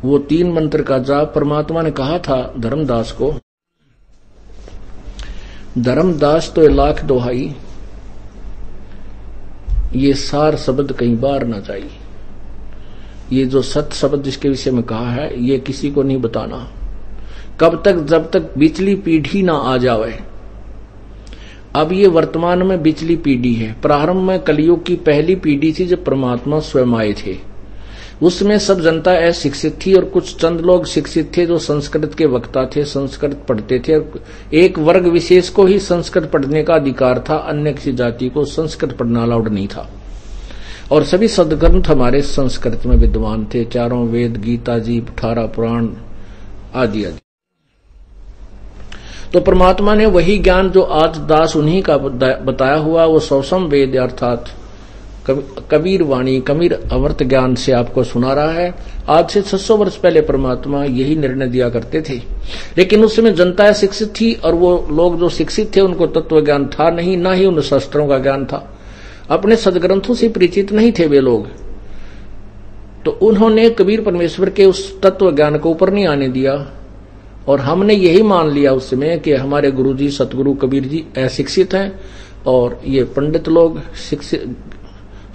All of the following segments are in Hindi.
वो 3 मंत्र का जाप परमात्मा ने कहा था धर्मदास को, धर्मदास तो 1,00,000 दोहाई, ये सार शब्द कहीं बाहर ना चाहिए। ये जो सत्य शब्द जिसके विषय में कहा है ये किसी को नहीं बताना, कब तक, जब तक बिचली पीढ़ी ना आ जावे। अब ये वर्तमान में बिचली पीढ़ी है। प्रारंभ में कलयुग की पहली पीढ़ी थी जब परमात्मा स्वयं आए थे, उसमें सब जनता अशिक्षित थी और कुछ चंद लोग शिक्षित थे जो संस्कृत के वक्ता थे, संस्कृत पढ़ते थे। और एक वर्ग विशेष को ही संस्कृत पढ़ने का अधिकार था, अन्य किसी जाति को संस्कृत पढ़ना अलाउड नहीं था। और सभी सदग्रंथ हमारे संस्कृत में विद्वान थे, 4 वेद, गीता जी, 18 पुराण आदि आदि। तो परमात्मा ने वही ज्ञान जो आज दास उन्हीं का बताया हुआ वो 100 वेद अर्थात कबीर वाणी, कबीर अमृत ज्ञान से आपको सुना रहा है। आज से 600 वर्ष पहले परमात्मा यही निर्णय दिया करते थे, लेकिन उस समय जनता शिक्षित थी और वो लोग जो शिक्षित थे उनको तत्व ज्ञान था नहीं, ना ही उन शास्त्रों का ज्ञान था, अपने सदग्रंथों से परिचित नहीं थे वे लोग। तो उन्होंने कबीर परमेश्वर के उस तत्व ज्ञान को ऊपर नहीं आने दिया और हमने यही मान लिया उस समय कि हमारे गुरुजी सतगुरु कबीर जी अशिक्षित हैं और ये पंडित लोग शिक्षित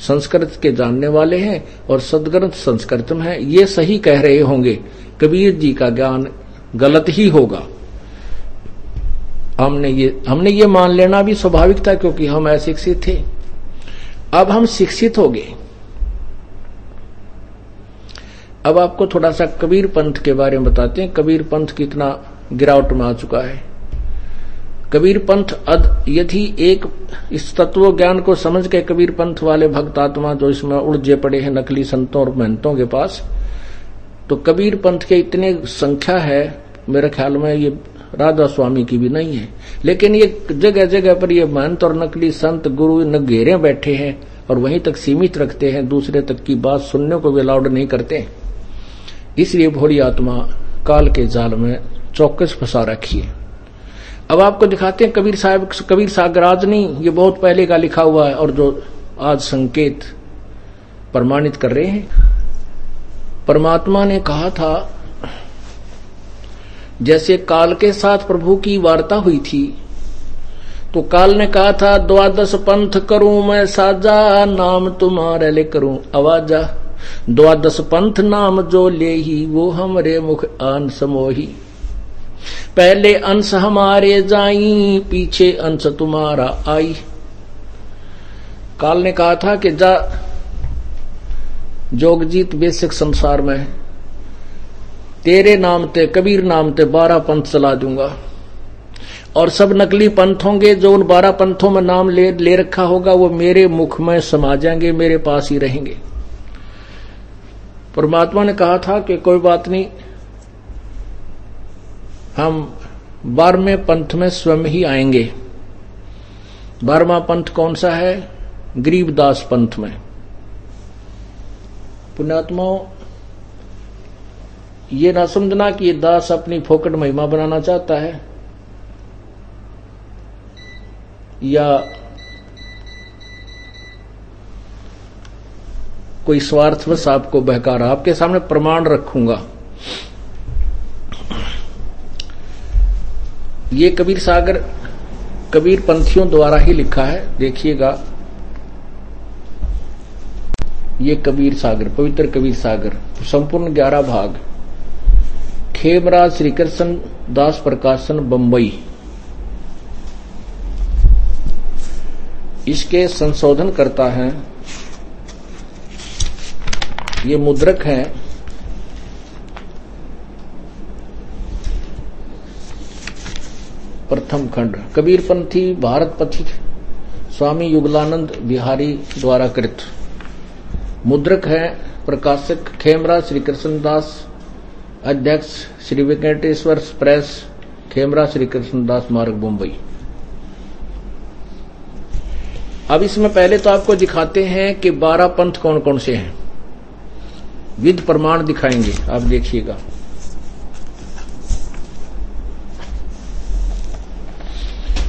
संस्कृत के जानने वाले हैं और सदग्रंथ संस्कृत में है, ये सही कह रहे होंगे, कबीर जी का ज्ञान गलत ही होगा। हमने ये मान लेना भी स्वाभाविक था क्योंकि हम अशिक्षित थे। अब हम शिक्षित हो गए। अब आपको थोड़ा सा कबीर पंथ के बारे में बताते हैं, कबीर पंथ कितना गिरावट में आ चुका है। कबीर पंथ यदि एक इस तत्व ज्ञान को समझ के कबीर पंथ वाले भक्त आत्मा जो इसमें उलझे पड़े हैं नकली संतों और महंतों के पास, तो कबीर पंथ के इतने संख्या है, मेरे ख्याल में ये राधा स्वामी की भी नहीं है, लेकिन ये जगह जगह पर ये महंत और नकली संत गुरु न घेरे बैठे हैं और वहीं तक सीमित रखते हैं, दूसरे तक की बात सुनने को भी अलाउड नहीं करते। इसलिए भोली आत्मा काल के जाल में चौकस फंसा रखी है। अब आपको दिखाते हैं कबीर साहब, कबीर सागर आज नहीं, ये बहुत पहले का लिखा हुआ है और जो आज संकेत प्रमाणित कर रहे हैं। परमात्मा ने कहा था, जैसे काल के साथ प्रभु की वार्ता हुई थी तो काल ने कहा था, 12 पंथ करूं मैं साजा, नाम तुम्हारे ले करूं आवाजा। 12 पंथ नाम जो ले ही, वो हमरे मुख आन समोही। पहले अंश हमारे जाई, पीछे अंश तुम्हारा आई। काल ने कहा था कि जा जोगजीत बेसिक संसार में तेरे नाम ते, कबीर नाम ते 12 पंथ चला दूंगा और सब नकली पंथ होंगे। जो उन 12 पंथों में नाम ले रखा होगा वो मेरे मुख में समा जाएंगे, मेरे पास ही रहेंगे। परमात्मा ने कहा था कि कोई बात नहीं, हम 12वें पंथ में स्वयं ही आएंगे। 12वां पंथ कौन सा है? गरीबदास पंथ में। पुण्यात्माओं, ये ना समझना कि ये दास अपनी फोकट महिमा बनाना चाहता है या कोई स्वार्थवश आपको बहका रहा। आपके सामने प्रमाण रखूंगा। ये कबीर सागर कबीर पंथियों द्वारा ही लिखा है, देखिएगा। ये कबीर सागर, पवित्र कबीर सागर, संपूर्ण 11 भाग, खेमराज श्री कृष्ण दास प्रकाशन बंबई। इसके संशोधन करता है, ये मुद्रक है प्रथम खंड, कबीरपंथी भारत पथिक स्वामी युगलानंद बिहारी द्वारा कृत। मुद्रक है प्रकाशक खेमराज श्री कृष्णदास, अध्यक्ष श्री वेंकटेश्वर प्रेस, खेमराज श्री कृष्णदास मार्ग मुंबई। अब इसमें पहले तो आपको दिखाते हैं कि 12 पंथ कौन कौन से हैं, विद प्रमाण दिखाएंगे। आप देखिएगा,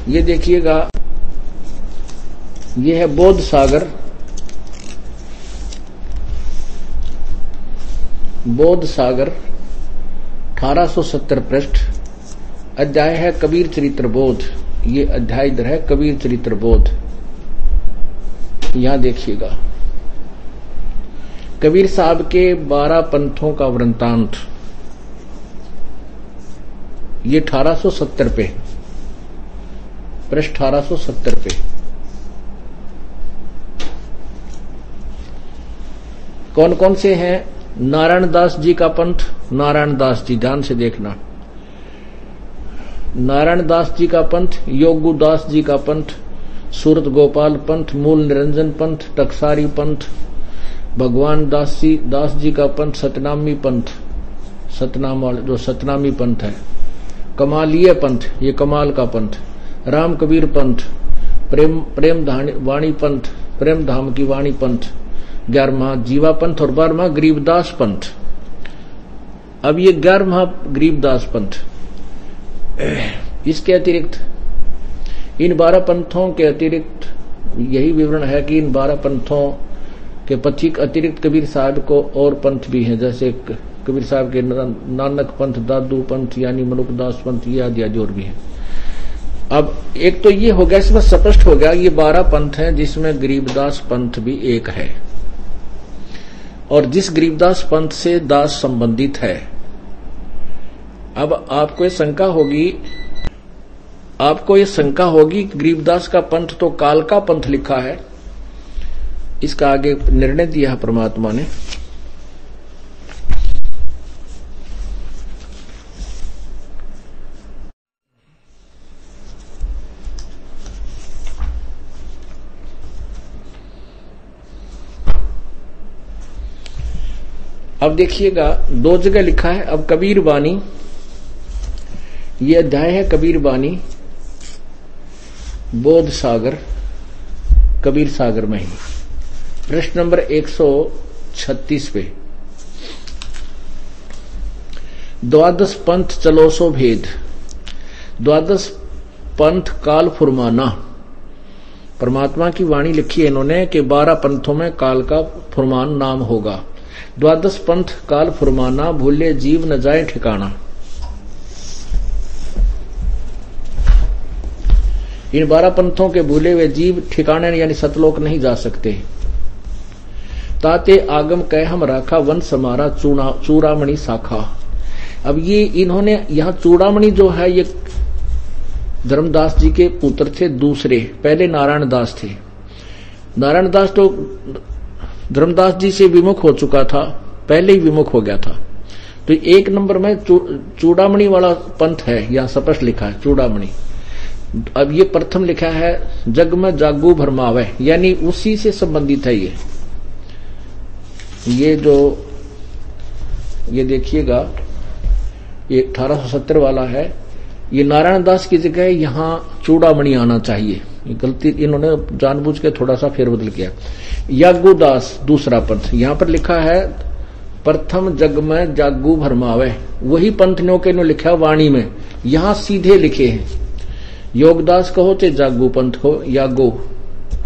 ये देखिएगा, ये है बोध सागर, बोध सागर 1870 पृष्ठ। अध्याय है कबीर चरित्र बोध। ये अध्याय इधर है, कबीर चरित्र बोध। यहां देखिएगा, कबीर साहब के 12 पंथों का वृंतांत। ये 1870 पे, पृष्ठ 1870 पे। कौन कौन से हैं? नारायण दास जी का पंथ। नारायण दास जी, ध्यान से देखना। नारायण दास जी का पंथ, योगू दास जी का पंथ, सूरत गोपाल पंथ, मूल निरंजन पंथ, टकसारी पंथ, भगवान दास जी का पंथ, सतनामी पंथ, सतनाम वाले जो सतनामी पंथ है, कमालिय पंथ, ये कमाल का पंथ, राम कबीर पंथ, प्रेम वाणी पंथ, प्रेम धाम की वाणी पंथ, 11वां जीवा पंथ और 12वां गरीबदास पंथ। अब ये 11वां गरीबदास पंथ, इसके अतिरिक्त इन 12 पंथों के अतिरिक्त यही विवरण है कि इन 12 पंथों के पथिक अतिरिक्त कबीर साहब को और पंथ भी हैं, जैसे कबीर साहब के नानक पंथ, दादू पंथ यानी मनुकदास पंथ, ये आदि आदि और भी हैं। अब एक तो ये हो गया, इसमें स्पष्ट हो गया ये 12 पंथ हैं जिसमें गरीबदास पंथ भी एक है, और जिस गरीबदास पंथ से दास संबंधित है। अब आपको ये शंका होगी कि गरीबदास का पंथ तो काल का पंथ लिखा है, इसका आगे निर्णय दिया परमात्मा ने। अब देखिएगा, 2 जगह लिखा है। अब कबीर वाणी, ये अध्याय है कबीर वाणी, बोध सागर, कबीर सागर में ही, प्रश्न नंबर 136 पे। 12 पंथ चलो सो भेद। 12 पंथ काल फुरमाना। परमात्मा की वाणी लिखी है इन्होंने कि 12 पंथों में काल का फुरमान नाम होगा। 12 पंथ काल फुरमाना, भूले जीव न जाए ठिकाना। इन 12 पंथों के भूले हुए जीव ठिकाने यानी सतलोक नहीं जा सकते। ताते आगम कह हम राखा, वंश हमारा चूड़ामणि शाखा। अब ये इन्होंने यहां चूड़ामणि जो है ये धर्मदास जी के पुत्र थे दूसरे, पहले नारायण दास थे। नारायण दास तो धर्मदास जी से विमुख हो चुका था, पहले ही विमुख हो गया था। तो 1 नंबर में चूड़ामणि वाला पंथ है, यहां स्पष्ट लिखा है चूड़ामणि। अब ये प्रथम लिखा है जग में जागू भरमावे, यानी उसी से संबंधित है ये जो ये देखिएगा, ये 1870 वाला है। ये नारायण दास की जगह यहां चूड़ामणि आना चाहिए, गलती इन्होंने जानबूझ के थोड़ा सा फेरबदल किया। यागू दास दूसरा पंथ, यहां पर लिखा है प्रथम जग में जागू भरमावे, वही पंथ ने लिखा वाणी में, यहां सीधे लिखे हैं। योगदास कहो चाहे जागू पंथ हो, यागो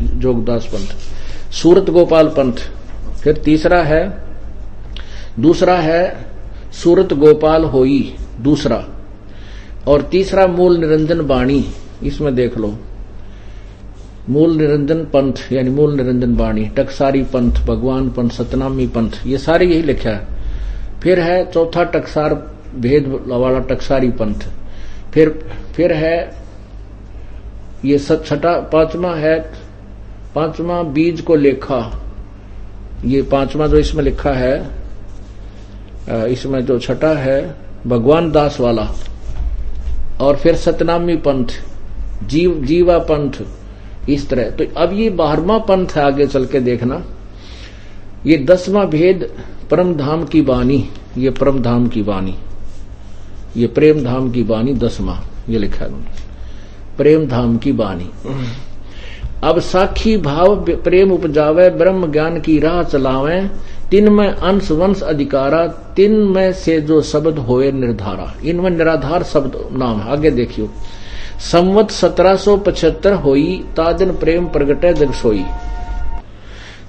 जोगदास पंथ। सूरत गोपाल पंथ, फिर दूसरा है सूरत गोपाल होई दूसरा, और तीसरा मूल निरंजन बाणी। इसमें देख लो, मूल निरंजन पंथ यानी मूल निरंजन बाणी, टकसारी पंथ, भगवान पंथ, सतनामी पंथ, ये सारे यही लिखा है। फिर है चौथा टकसार भेद वाला टकसारी पंथ। फिर है ये छठा, पांचवा बीज को लेखा, ये 5वां जो इसमें लिखा है, इसमें जो छठा है भगवान दास वाला, और फिर सतनामी पंथ, जीवा पंथ, इस तरह। तो अब ये 12वां पंथ है, आगे चल के देखना। ये 10वां भेद परम धाम की वाणी, ये परम धाम की वाणी, ये प्रेम धाम की वाणी 10वां, ये लिखा है प्रेम धाम की वाणी। अब साखी भाव प्रेम उपजावे, ब्रह्म ज्ञान की राह चलावे, तिन में अंश वंश अधिकारा, तिन में से जो शब्द होए निर्धारा। इनमें निराधार शब्द नाम है, आगे देखियो। संवत 1775 होई, तादिन प्रेम प्रगटे जग सोई।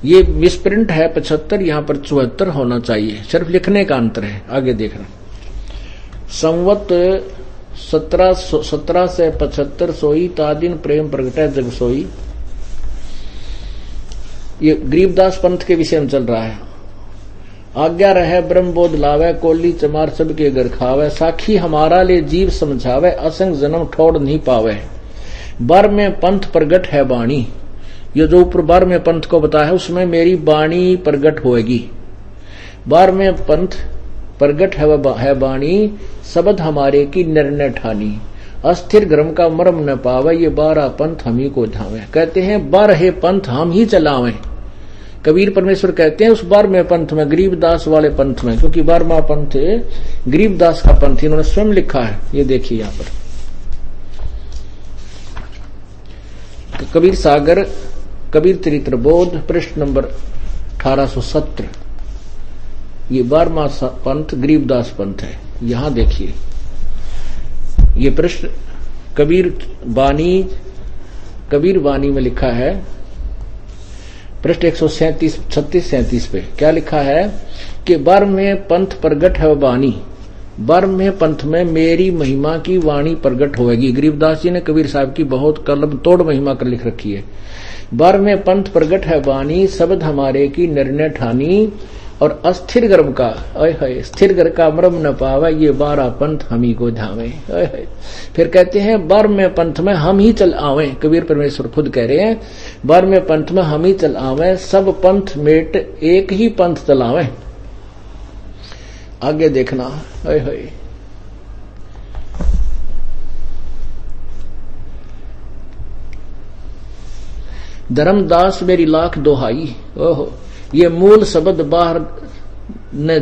ये मिसप्रिंट है 75, यहां पर 74 होना चाहिए, सिर्फ लिखने का अंतर है। आगे देखना, संवत 1775 सोई तादिन प्रेम प्रगटै जग सोई। ये गरीबदास पंथ के विषय में चल रहा है। आज्ञा रहे ब्रह्मबोध लावे, कोली चमार सबके घर खावे, साखी हमारा ले जीव समझावे, असंग जन्म ठोड़ नहीं पावे। बर में पंथ प्रगट है बाणी, ये जो ऊपर बर में पंथ को बताया है उसमें मेरी बाणी प्रगट होएगी। बर में पंथ प्रगट है बाणी, शब्द हमारे की निर्णय ठानी, अस्थिर ग्रम का मर्म न पावे, ये 12 पंथ हम ही को धावे। कहते हैं 12 पंथ हम ही चलावे। कबीर परमेश्वर कहते हैं उस 12वें पंथ में, गरीबदास वाले पंथ में, क्योंकि 12वां पंथ गरीबदास का पंथ इन्होंने स्वयं लिखा है। ये देखिए यहां पर कबीर सागर कबीर चरित्र बोध पृष्ठ नंबर 1870। ये 12वां पंथ गरीबदास पंथ है। यहां देखिए ये पृष्ठ कबीर वाणी में लिखा है, पृष्ठ 137 पे क्या लिखा है कि 12वें पंथ प्रगट है वाणी, 12वें पंथ में मेरी महिमा की वाणी प्रगट होएगी। गरीबदास जी ने कबीर साहब की बहुत कलम तोड़ महिमा कर लिख रखी है। 12वें पंथ प्रगट है वाणी, शब्द हमारे की निर्णय ठानी, और अस्थिर गर्भ का स्थिर गर्भ का मर्म न पावे, ये 12 पंथ हम ही को धावे। फिर कहते हैं 12वें पंथ में हम ही चल आवे। कबीर परमेश्वर खुद कह रहे हैं 12वें पंथ में हम ही चल आवे, सब पंथ मेट एक ही पंथ चलावे। आगे देखना धर्मदास मेरी लाख दोहाई, ओहो ये मूल शब्द बाहर न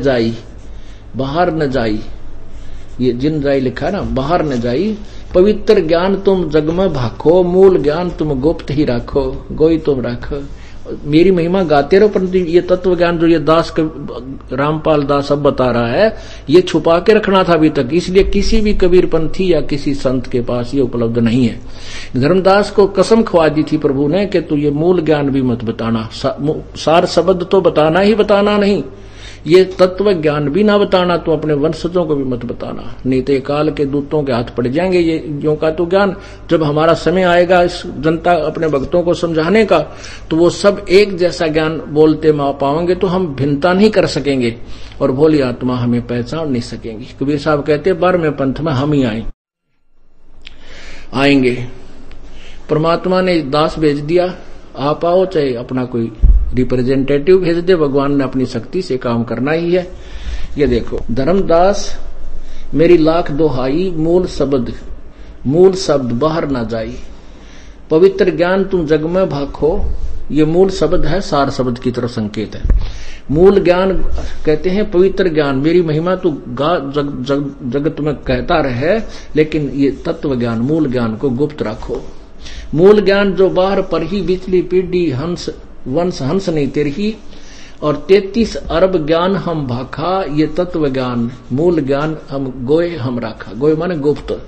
जाई, ये जिन जाई लिखा है ना, बाहर न जाई। पवित्र ज्ञान तुम जग में भाखो, मूल ज्ञान तुम गुप्त ही राखो, गोई तुम राखो। मेरी महिमा गाते रहो, परंतु ये तत्व ज्ञान जो ये दास रामपाल दास अब बता रहा है, ये छुपा के रखना था अभी तक। इसलिए किसी भी कबीर पंथी या किसी संत के पास ये उपलब्ध नहीं है। धर्मदास को कसम खवा दी थी प्रभु ने कि तू ये मूल ज्ञान भी मत बताना, सार शब्द तो बताना ही बताना नहीं, ये तत्व ज्ञान भी ना बताना, तो अपने वंशजों को भी मत बताना, नहीं तो काल के दूतों के हाथ पड़ जाएंगे ये यों का तो ज्ञान। जब हमारा समय आएगा इस जनता अपने भक्तों को समझाने का, तो वो सब एक जैसा ज्ञान बोलते पाएंगे, तो हम भिन्नता नहीं कर सकेंगे और भोली आत्मा हमें पहचान नहीं सकेंगी। कबीर साहब कहते 12वें पंथ में हम ही आएंगे। परमात्मा ने दास भेज दिया, आप आओ, चाहे अपना कोई रिप्रेजेंटेटिव भेज दे, भगवान ने अपनी शक्ति से काम करना ही है। ये देखो धर्मदास मेरी लाख दोहाई, मूल शब्द बाहर ना जाई, पवित्र ज्ञान तुम जग में भाखो, ये मूल शब्द है, सार शब्द की तरफ संकेत है। मूल ज्ञान कहते हैं पवित्र ज्ञान, मेरी महिमा तू जगत में कहता रहे, लेकिन ये तत्व ज्ञान मूल ज्ञान को गुप्त रखो। मूल ज्ञान जो बाहर पर ही बिचली पीढ़ी वंश हंस नहीं तेरही, और 33 अरब ज्ञान हम भाखा, ये तत्व ज्ञान मूल ज्ञान हम गोए हम राखा। गोए माने गुप्त।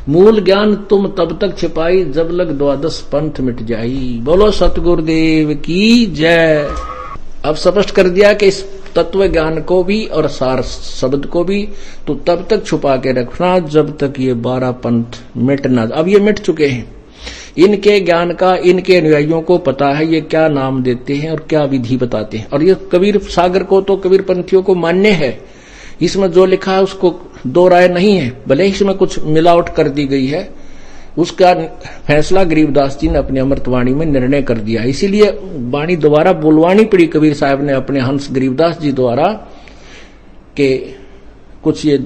मूल ज्ञान तुम तब तक छिपाई, जब लग 12 पंथ मिट जाई। बोलो सतगुरुदेव की जय। अब स्पष्ट कर दिया कि इस तत्व ज्ञान को भी और सार शब्द को भी तो तब तक छुपा के रखना जब तक ये 12 पंथ मिट ना। अब ये मिट चुके हैं, इनके ज्ञान का इनके अनुयायियों को पता है ये क्या नाम देते हैं और क्या विधि बताते हैं। और ये कबीर सागर को तो कबीर पंथियों को मान्य है, इसमें जो लिखा है उसको दो राय नहीं है, भले ही इसमें कुछ मिलावट कर दी गई है, उसका फैसला गरीबदास जी ने अपनी अमृतवाणी में निर्णय कर दिया। इसीलिए वाणी दोबारा बुलवानी पड़ी कबीर साहब ने अपने हंस गरीबदास जी द्वारा के कुछ ये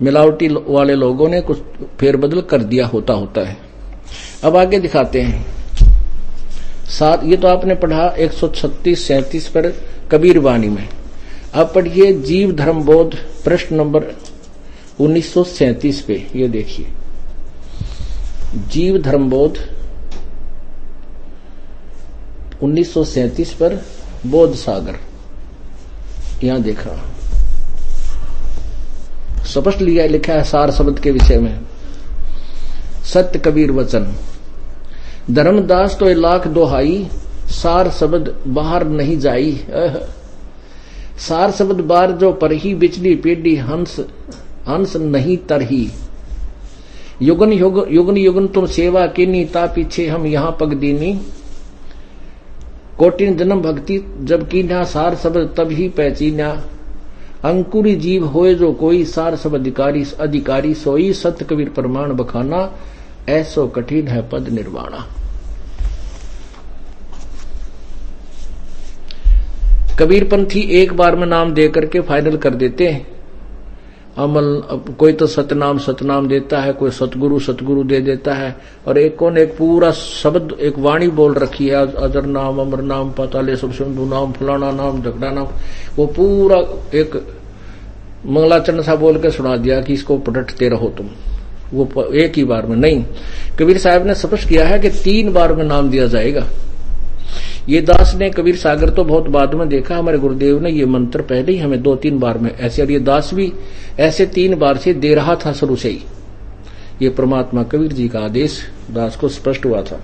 मिलावटी वाले लोगों ने कुछ फेरबदल कर दिया होता है। अब आगे दिखाते हैं साथ, ये तो आपने पढ़ा 136-37 पर कबीर वाणी में। अब पढ़िए जीव धर्म बोध प्रश्न नंबर 1937 पे, ये देखिए जीव धर्म बोध 1937 पर बोध सागर, यहां देखा स्पष्ट लिखा है सार शब्द के विषय में। सत्य कबीर वचन धर्मदास तो 1,00,000 दोहाई, सार शब्द बाहर नहीं जाई। सार शब्द बार जो पर ही बिचली पीढ़ी हंस अंश नहीं तरही। युगन युगन युगन तुम सेवा कीनी, ता पीछे हम यहाँ पग दीनी। कोटिन जन्म भक्ति जब कीन्या, सार शब्द तब ही पहचीन्या। अंकुरी जीव होए जो कोई, सार सब अधिकारी अधिकारी सोई। सत्य कबीर प्रमाण बखाना, ऐसो कठिन है पद निर्वाणा। कबीर पंथी एक बार में नाम दे करके फाइनल कर देते हैं अमल। कोई तो सतनाम देता है, कोई सतगुरु दे देता है, और एक कौन एक पूरा शब्द एक वाणी बोल रखी है, अजर नाम, अमर नाम, पाताले सब सिंधु नाम, फलाना नाम, झगड़ा नाम, वो पूरा एक मंगलाचरण सा बोल के सुना दिया कि इसको पटटते रहो तुम। वो एक ही बार में नहीं, कबीर साहब ने स्पष्ट किया है कि 3 बार में नाम दिया जाएगा। ये दास ने कबीर सागर तो बहुत बाद में देखा, हमारे गुरुदेव ने ये मंत्र पहले ही हमें 2-3 बार में ऐसे, और ये दास भी ऐसे 3 बार से दे रहा था शुरू से ही। ये परमात्मा कबीर जी का आदेश दास को स्पष्ट हुआ था।